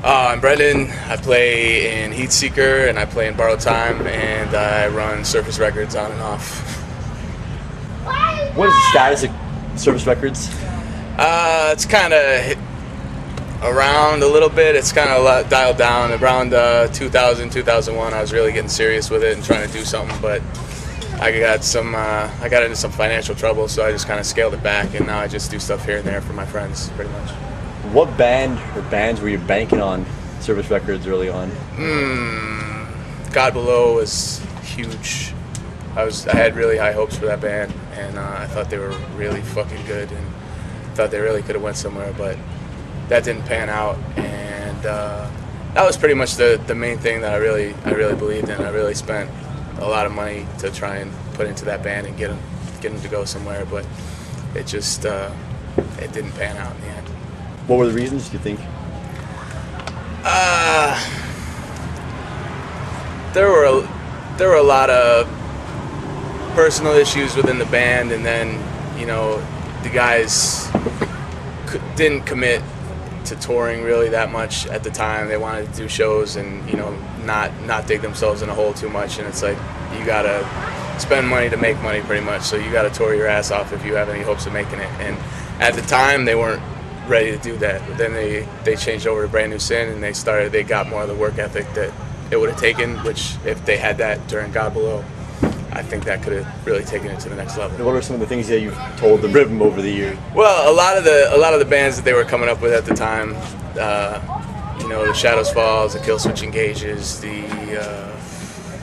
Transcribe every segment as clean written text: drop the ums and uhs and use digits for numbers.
I'm Brendan. I play in Heat Seeker and I play in Borrowed Time, and I run Surface Records on and off. What is the status of Surface Records? It's kind of around a little bit. It's kind of dialed down. Around 2000, 2001, I was really getting serious with it and trying to do something, but I got into some financial trouble, so I just kind of scaled it back, and now I just do stuff here and there for my friends, pretty much. What band or bands were you banking on Surface Records early on? God Below was huge. I had really high hopes for that band, and I thought they were really fucking good, and thought they really could have went somewhere, but that didn't pan out, and that was pretty much the main thing that I really believed in. I really spent a lot of money to try and put into that band and get them to go somewhere, but it just it didn't pan out in the end. What were the reasons, do you think? There were a lot of personal issues within the band, and then, you know, the guys didn't commit to touring really that much at the time. They wanted to do shows and, you know, not dig themselves in a hole too much, and it's like, you gotta spend money to make money pretty much, so you gotta tour your ass off if you have any hopes of making it. And at the time they weren't ready to do that, but then they changed over to Brand New Sin, and they got more of the work ethic that it would have taken, which if they had that during God Below, I think that could have really taken it to the next level. What are some of the things that you've told the Rhythm over the years? Well, a lot of the bands that they were coming up with at the time, you know, the Shadows Falls, the Killswitch Engages, the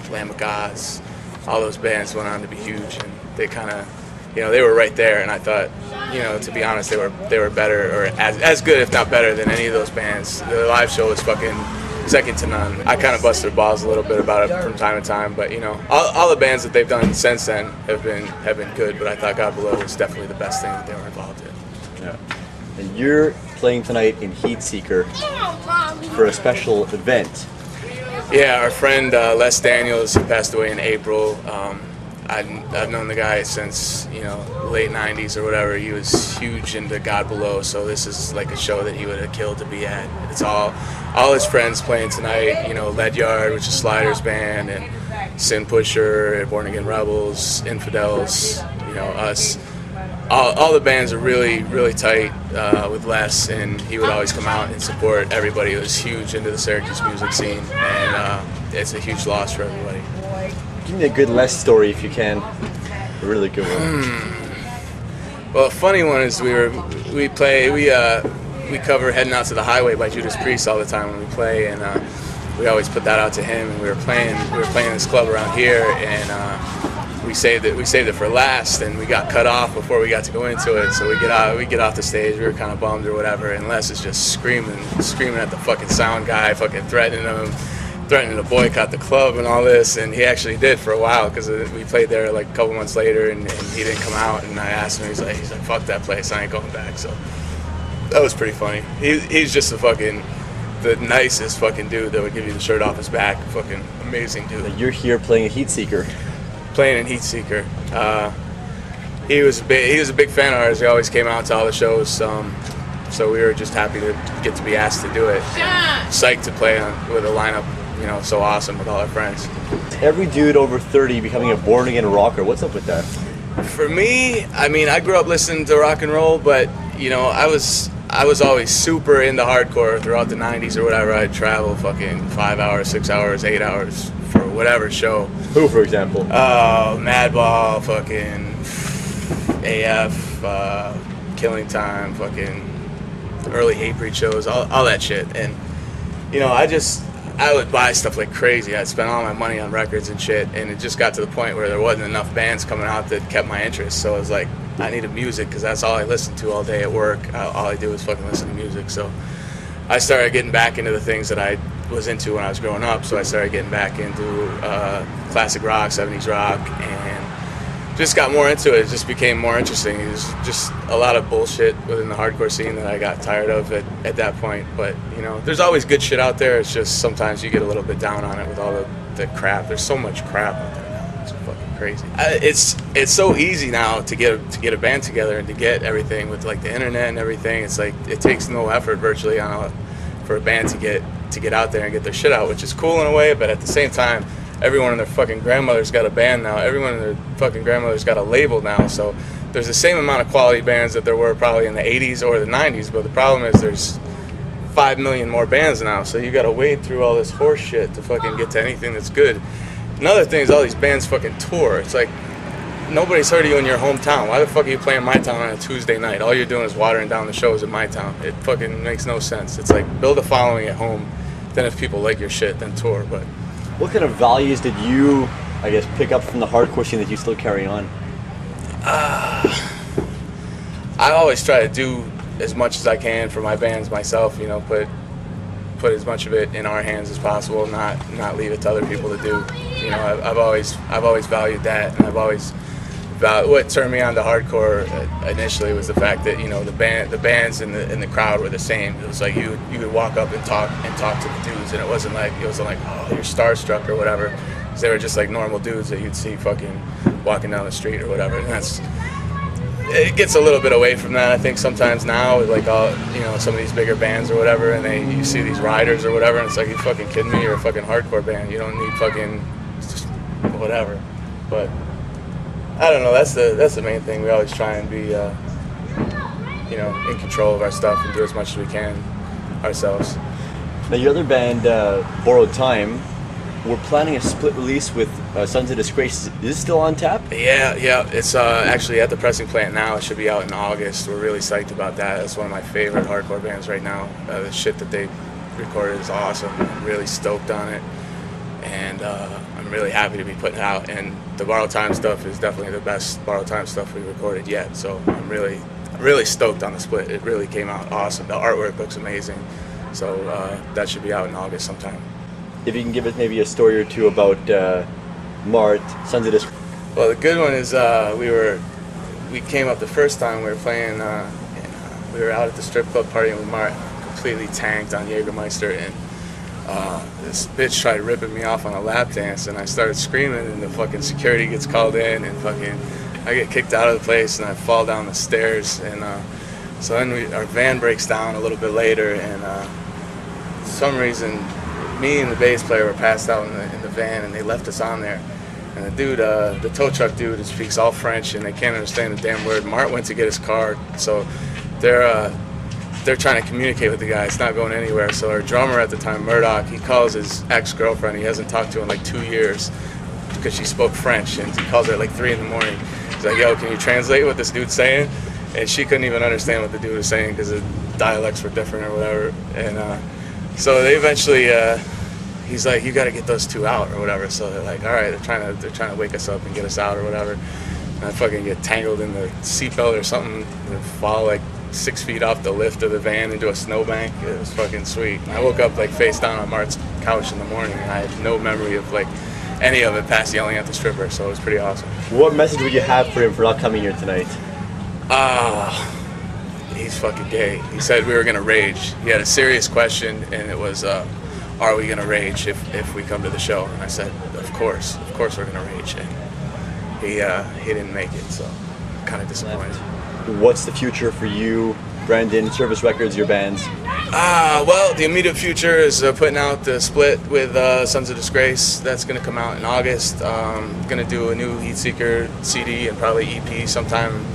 Lamb of Gods, all those bands went on to be huge, and they kind of, you know, they were right there, and I thought, you know, to be honest, they were better, or as good, if not better, than any of those bands. The live show was fucking second to none. I kind of busted their balls a little bit about it from time to time, but, you know, all the bands that they've done since then have been good, but I thought God Below was definitely the best thing that they were involved in. Yeah. And you're playing tonight in Heat Seeker for a special event. Yeah, our friend Les Daniels, who passed away in April, I've known the guy since, you know, late 90s or whatever. He was huge into God Below, so this is like a show that he would have killed to be at. It's all his friends playing tonight, you know, Lead Yard, which is Slider's band, and Sin Pusher, Born Again Rebels, Infidels, you know, us. All the bands are really, really tight with Les, and he would always come out and support everybody. He was huge into the Syracuse music scene, and it's a huge loss for everybody. Give me a good Les story if you can. A really good one. Well, a funny one is we cover Heading Out to the Highway by Judas Priest all the time when we play, and we always put that out to him. And we were playing this club around here, and we saved it for last, and we got cut off before we got to go into it. So we get off the stage. We were kind of bummed or whatever, and Les is just screaming at the fucking sound guy, fucking threatening to boycott the club and all this, and he actually did for a while, because we played there like a couple months later, and he didn't come out, and I asked him, he's like fuck that place, I ain't going back. So that was pretty funny. He's just the nicest fucking dude that would give you the shirt off his back. Fucking amazing dude. You're here playing a Heat Seeker. Playing in Heat Seeker. He was a big fan of ours. He always came out to all the shows, so we were just happy to get to be asked to do it. Psyched to play with a lineup, you know, so awesome with all our friends. Every dude over 30 becoming a born again rocker. What's up with that? For me, I mean, I grew up listening to rock and roll, but, you know, I was always super into hardcore throughout the 90s or whatever. I'd travel fucking 5 hours, 6 hours, 8 hours for whatever show. Who, for example? Madball, fucking AF, Killing Time, fucking early Hatebreed shows, all that shit. And, you know, I would buy stuff like crazy. I'd spend all my money on records and shit, and it just got to the point where there wasn't enough bands coming out that kept my interest. So I was like, I needed music, because that's all I listened to all day at work. All I do is fucking listen to music. So I started getting back into the things that I was into when I was growing up. So I started getting back into classic rock, 70s rock, and just got more into it. It just became more interesting. It was just a lot of bullshit within the hardcore scene that I got tired of at that point. But, you know, there's always good shit out there. It's just sometimes you get a little bit down on it with all the crap. There's so much crap out there now. It's fucking crazy. It's so easy now to get a band together and to get everything with like the internet and everything. It's like it takes no effort virtually on for a band to get out there and get their shit out, which is cool in a way, but at the same time, everyone and their fucking grandmother's got a band now. Everyone and their fucking grandmother's got a label now. So there's the same amount of quality bands that there were probably in the 80s or the 90s, but the problem is there's 5 million more bands now. So you got to wade through all this horse shit to fucking get to anything that's good. Another thing is all these bands fucking tour. It's like nobody's heard of you in your hometown. Why the fuck are you playing my town on a Tuesday night? All you're doing is watering down the shows in my town. It fucking makes no sense. It's like build a following at home. Then if people like your shit, then tour. But what kind of values did you, I guess, pick up from the hardcore scene that you still carry on? I always try to do as much as I can for my bands myself. You know, put as much of it in our hands as possible. Not leave it to other people to do. You know, I've always valued that, and I've always what turned me on to hardcore initially was the fact that, you know, the bands and the crowd were the same. It was like you could walk up and talk to the dudes, and it wasn't like oh, you're starstruck or whatever, because they were just like normal dudes that you'd see fucking walking down the street or whatever. And it gets a little bit away from that, I think, sometimes now with like all, you know, some of these bigger bands or whatever, and you see these riders or whatever, and it's like, you fucking kidding me? You're a fucking hardcore band. You don't need fucking just whatever. But I don't know. That's the main thing. We always try and be, you know, in control of our stuff and do as much as we can ourselves. Now, your other band, Borrowed Time, we're planning a split release with Sons of Disgrace. Is this still on tap? Yeah. It's actually at the pressing plant now. It should be out in August. We're really psyched about that. It's one of my favorite hardcore bands right now. The shit that they recorded is awesome. I'm really stoked on it, and I'm really happy to be putting it out. And the Borrowed Time stuff is definitely the best Borrowed Time stuff we recorded yet. So I'm really stoked on the split. It really came out awesome. The artwork looks amazing. So that should be out in August sometime. If you can give us maybe a story or two about Mart, Sons of Disgrace. Well, the good one is we came up the first time we were playing, and we were out at the strip club partying with Mart, completely tanked on Jägermeister, and this bitch tried ripping me off on a lap dance, and I started screaming, and the fucking security gets called in, and fucking I get kicked out of the place, and I fall down the stairs, and so then our van breaks down a little bit later, and for some reason me and the bass player were passed out in the van, and they left us on there. And the dude, the tow truck dude, speaks all French, and they can't understand the damn word. Mart went to get his car, so they're trying to communicate with the guy. It's not going anywhere. So our drummer at the time, Murdoch, he calls his ex-girlfriend. He hasn't talked to in like 2 years because she spoke French, and he calls her at like 3 in the morning. He's like, "Yo, can you translate what this dude's saying?" And she couldn't even understand what the dude was saying because the dialects were different or whatever. And so they eventually, he's like, "You got to get those two out," or whatever. So they're like, "All right," they're trying to wake us up and get us out or whatever. And I fucking get tangled in the seatbelt or something and fall like 6 feet off the lift of the van into a snowbank. It was fucking sweet. And I woke up like face down on Mart's couch in the morning, and I had no memory of like any of it past yelling at the stripper. So it was pretty awesome. What message would you have for him for not coming here tonight? He's fucking gay. He said we were gonna rage. He had a serious question, and it was, are we gonna rage if we come to the show? And I said, of course we're gonna rage. And he didn't make it, so kind of disappointed. What's the future for you, Brandon, Service Records, your bands? Well, the immediate future is putting out the split with Sons of Disgrace. That's going to come out in August. Going to do a new Heatseeker CD and probably EP sometime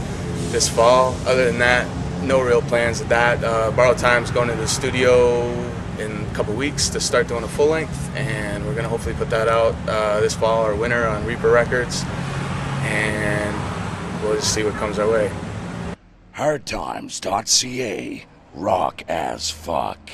this fall. Other than that, no real plans of that. Borrowed Time's going to the studio in a couple weeks to start doing a full length, and we're going to hopefully put that out this fall or winter on Reaper Records, and we'll just see what comes our way. HARDTIMES.CA. Rock as fuck.